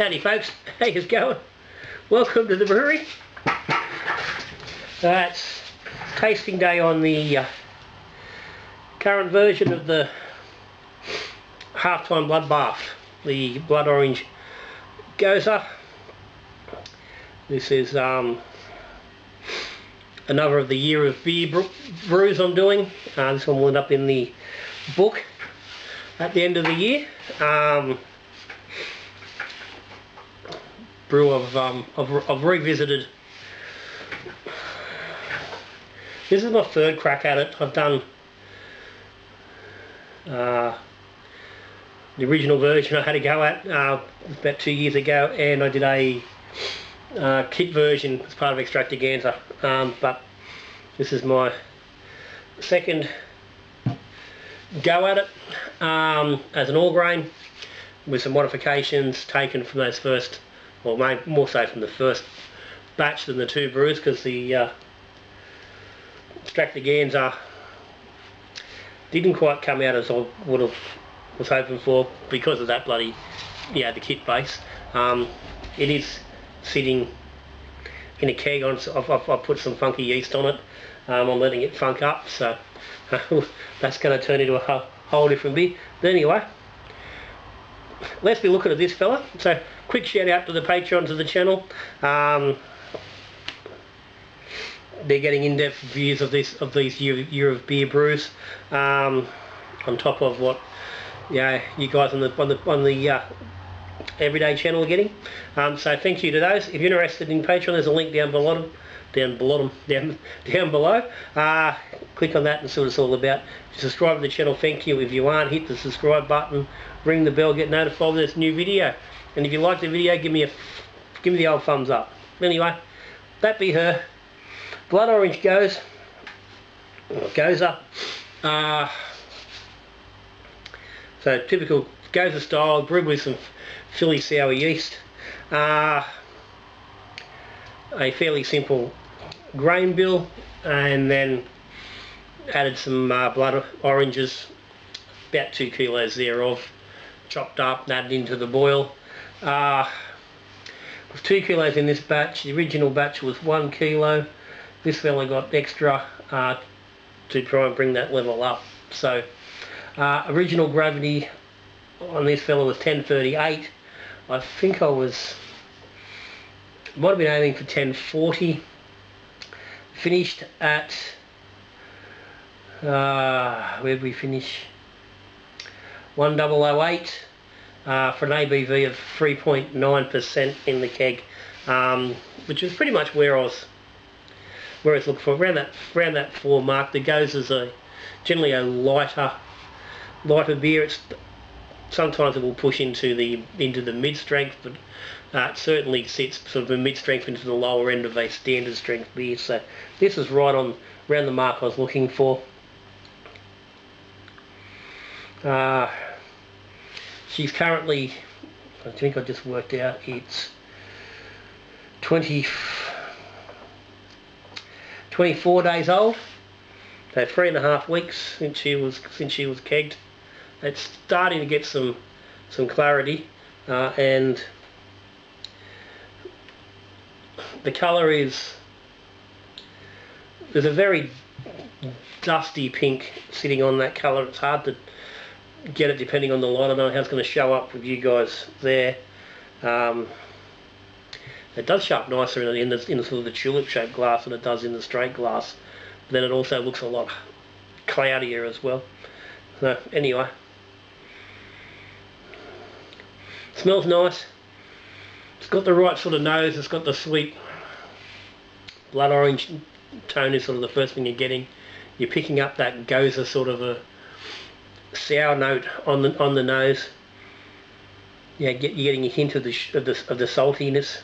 Howdy folks, how you going? Welcome to the brewery. It's tasting day on the current version of the halftime bloodbath, the blood Orange Gose. This is another of the year of beer brews I'm doing. This one will end up in the book at the end of the year. Brew I've revisited. This is my third crack at it. I've done the original version I had to go at about 2 years ago, and I did a kit version as part of Extravaganza, but this is my second go at it as an all grain, with some modifications taken from those first, or more so from the first batch than the two brews, because the Extravaganza didn't quite come out as I was hoping for because of that bloody, the kit base. It is sitting in a keg. I've put some funky yeast on it. I'm letting it funk up, so that's going to turn into a whole different beer. But anyway, let's be looking at this fella. So quick shout out to the patrons of the channel. They're getting in-depth views of these year of beer brews, on top of what you guys on the everyday channel are getting. So thank you to those. If you're interested in Patreon, there's a link down below. Down below. Click on that and see what it's all about. If you subscribe to the channel, thank you. If you aren't, hit the subscribe button, ring the bell, get notified when there's a new video. And if you like the video, give me the old thumbs up. Anyway, that be her. Blood Orange Gose. So typical Gose style, brewed with some Philly sour yeast. A fairly simple grain bill, and then added some blood oranges, about 2 kilos thereof, chopped up and added into the boil. With 2 kilos in this batch. The original batch was 1 kilo. This fella got extra to try and bring that level up. So original gravity on this fella was 1038. I think I might have been aiming for 1040. Finished at where did we finish? 1008 for an ABV of 3.9% in the keg, which was pretty much where I was looking for, around that 4 mark. The Gose is generally a lighter beer. Sometimes it will push into the mid strength, but it certainly sits sort of a mid strength into the lower end of a standard strength beer. So this is right on around the mark I was looking for. She's currently, I think I just worked out, it's 24 days old, so 3.5 weeks since she was kegged. It's starting to get some clarity, and the colour there's a very dusty pink sitting on that colour. It's hard to get it depending on the light. I don't know how it's going to show up with you guys there. It does show up nicer in the sort of the tulip shaped glass than it does in the straight glass. But then it also looks a lot cloudier as well. So anyway, smells nice. It's got the right sort of nose. It's got the sweet blood orange tone is sort of the first thing you're getting. You're picking up that Gose sort of a sour note on the nose. You're getting a hint of the saltiness.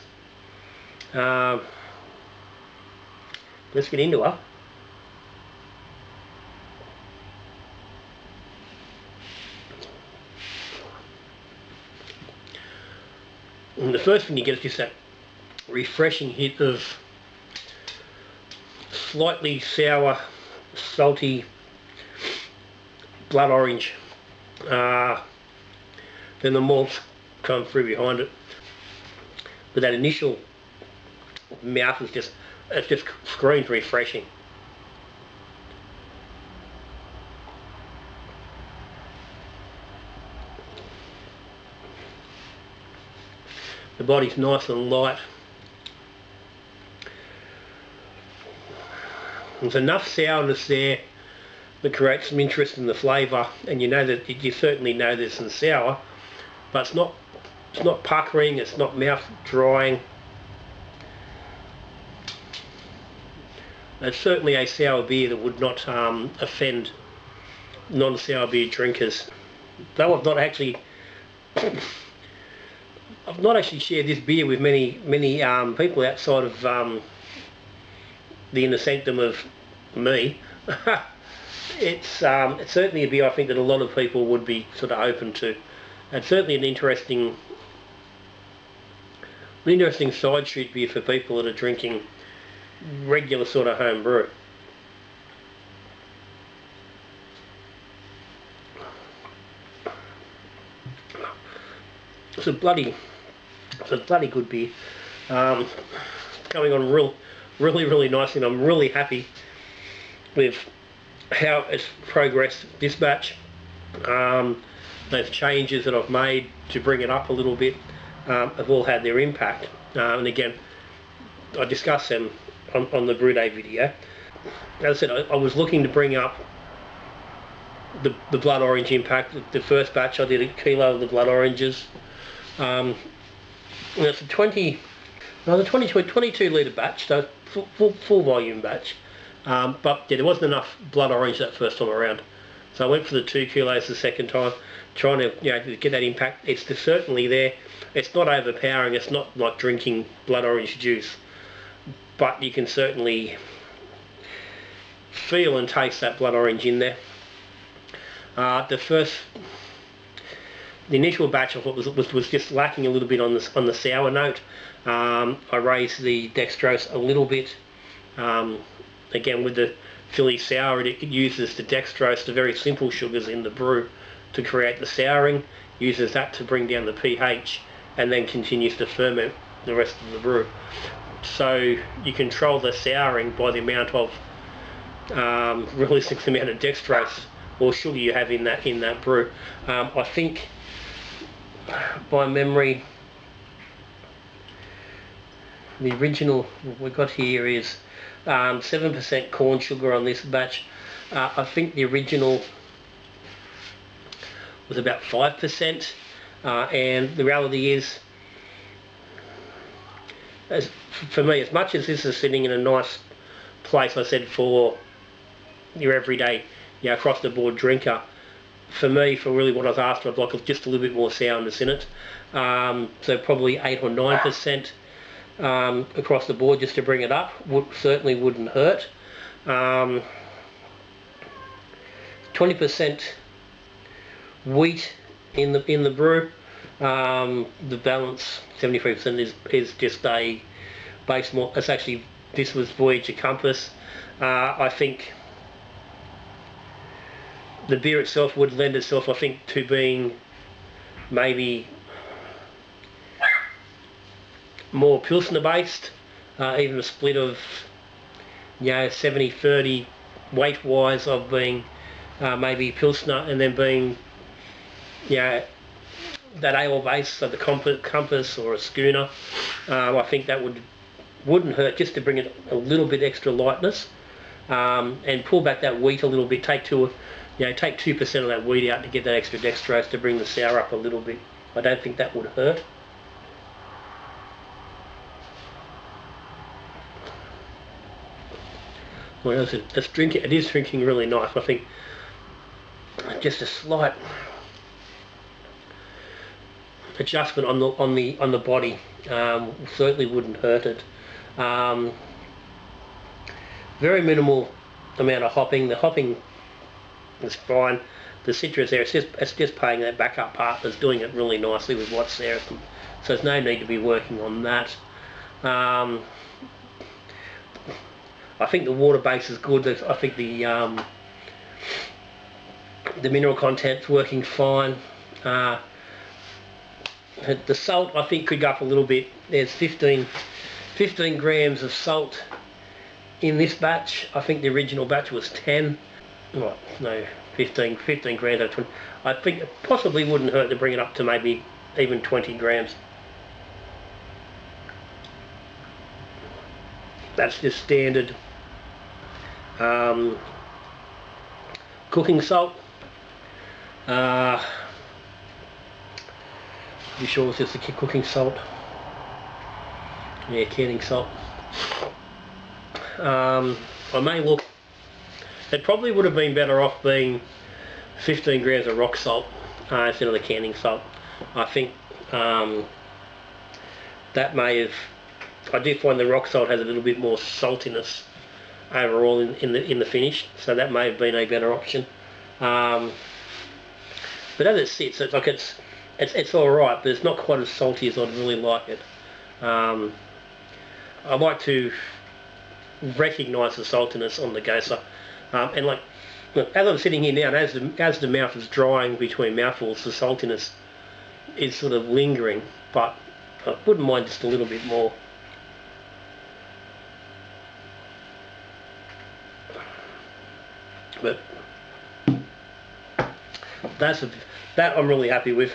Let's get into it. And the first thing you get is just that refreshing hit of slightly sour, salty blood orange. Then the malts come through behind it. but that initial mouth is just, it just screams refreshing. The body's nice and light. There's enough sourness there that creates some interest in the flavour, and you know that you certainly know there's some sour, but it's not puckering, it's not mouth drying. It's certainly a sour beer that would not offend non-sour beer drinkers. Though I've not actually shared this beer with many people outside of the inner sanctum of me. It's certainly a beer I think that a lot of people would be sort of open to. It's certainly an interesting side street beer for people that are drinking regular sort of home brew. It's a bloody good beer. Coming on really nicely, and I'm really happy with how it's progressed this batch. Those changes that I've made to bring it up a little bit have all had their impact, and again I discussed them on the brew day video. As I said, I was looking to bring up the blood orange impact. The first batch I did a kilo of the blood oranges. It's a 22 litre batch, so full volume batch, but yeah, there wasn't enough blood orange that first time around, so I went for the 2 kilos the second time, trying to, you know, get that impact. It's certainly there. It's not overpowering. It's not like drinking blood orange juice, but you can certainly feel and taste that blood orange in there. The initial batch I thought was just lacking a little bit on the sour note. I raised the dextrose a little bit. Again, with the Philly sour, it uses the dextrose, the very simple sugars in the brew, to create the souring. Uses that to bring down the pH, and then continues to ferment the rest of the brew. So you control the souring by the amount of realistic amount of dextrose or sugar you have in that brew. I think, by memory, the original we got here is 7% corn sugar on this batch. I think the original was about 5%, and the reality is, for me, as much as this is sitting in a nice place, I said, for your everyday, you know, across the board drinker, for me, for really what I was after, I'd like just a little bit more sourness in it. So probably 8 or 9% across the board, just to bring it up. Certainly wouldn't hurt. 20% wheat in the brew. The balance, 73%, is just a base malt. It's actually, this was Voyager Compass. I think the beer itself would lend itself, I think, to being maybe more Pilsner based, even a split of, you know, 70-30 weight wise of being maybe Pilsner, and then being, you know, that ale base, so the Compass or a Schooner. I think that wouldn't hurt, just to bring it a little bit extra lightness, and pull back that wheat a little bit. Take 2% of that wheat out to get that extra dextrose to bring the sour up a little bit. I don't think that would hurt. Well, it is drinking really nice. I think just a slight adjustment on the body certainly wouldn't hurt it. Very minimal amount of hopping. The hopping is fine. The citrus there, it's just playing that backup part that's doing it really nicely with what's there. So there's no need to be working on that. I think the water base is good. I think the mineral content's working fine. The salt I think could go up a little bit. There's 15 grams of salt in this batch. I think the original batch was 10. Well, no, 15 grams of 20. I think it possibly wouldn't hurt to bring it up to maybe even 20 grams. That's just standard cooking salt. You sure it's just the cooking salt? Yeah, canning salt. I may look. It probably would have been better off being 15 grams of rock salt instead of the canning salt. I think that may have. I do find the rock salt has a little bit more saltiness overall in the finish, so that may have been a better option. But as it sits, it's like it's all right, but it's not quite as salty as I'd really like it. I like to recognise the saltiness on the Gose, and like look, as I'm sitting here now, and as the mouth is drying between mouthfuls, the saltiness is sort of lingering, but I wouldn't mind just a little bit more. But that I'm really happy with.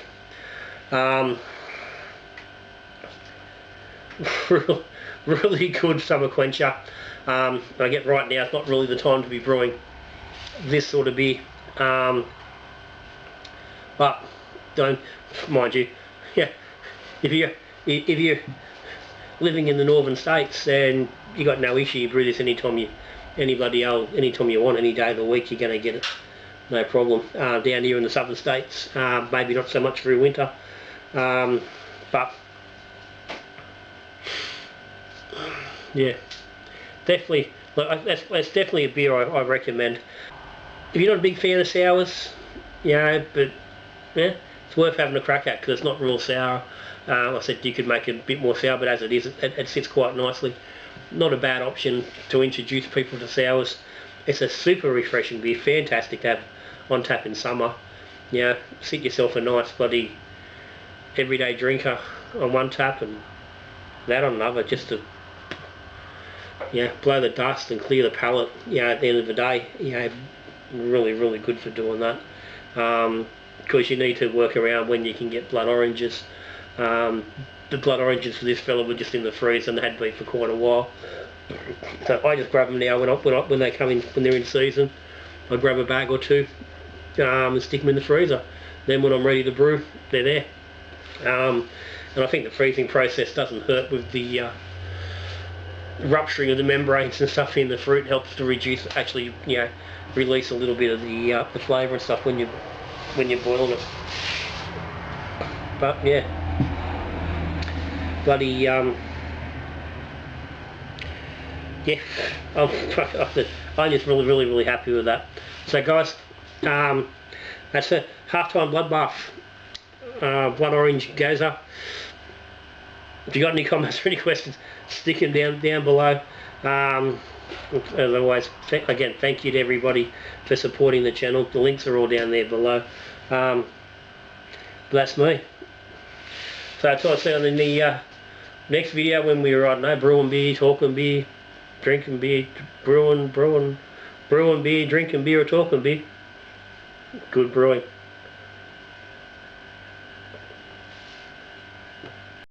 Really good summer quencher. I get right now it's not really the time to be brewing this sort of beer, but don't mind you. Yeah, if you're living in the northern states and you got no issue, you brew this anytime you want, any day of the week, you're going to get it, no problem. Down here in the southern states, maybe not so much through winter, but yeah, definitely. Look, that's definitely a beer I recommend. If you're not a big fan of sours, you know, but yeah, it's worth having a crack at because it's not real sour. I said you could make it a bit more sour, but as it is, it sits quite nicely. Not a bad option to introduce people to sours. It's a super refreshing beer, fantastic to have on tap in summer. You know, sit yourself a nice bloody everyday drinker on one tap and that on another, just to blow the dust and clear the palate. At the end of the day, really good for doing that. Because you need to work around when you can get blood oranges. The blood oranges for this fella were just in the freezer and they had been for quite a while. So I just grab them now when they come in, when they're in season. I grab a bag or two and stick them in the freezer. Then when I'm ready to brew, they're there. And I think the freezing process doesn't hurt with the rupturing of the membranes and stuff in the fruit. Helps to reduce, actually, release a little bit of the flavour and stuff when you're boiling it. But yeah, bloody I'm just really happy with that. So guys, that's a halftime bloodbath. Blood Orange Gose. If you got any comments or any questions, stick them down below. As always, again, thank you to everybody for supporting the channel. The links are all down there below. But that's me. So until I see you on the next video, when we're, I don't know, brewing beer, talking beer, drinking beer, brewing beer, drinking beer or talking beer. Good brewing.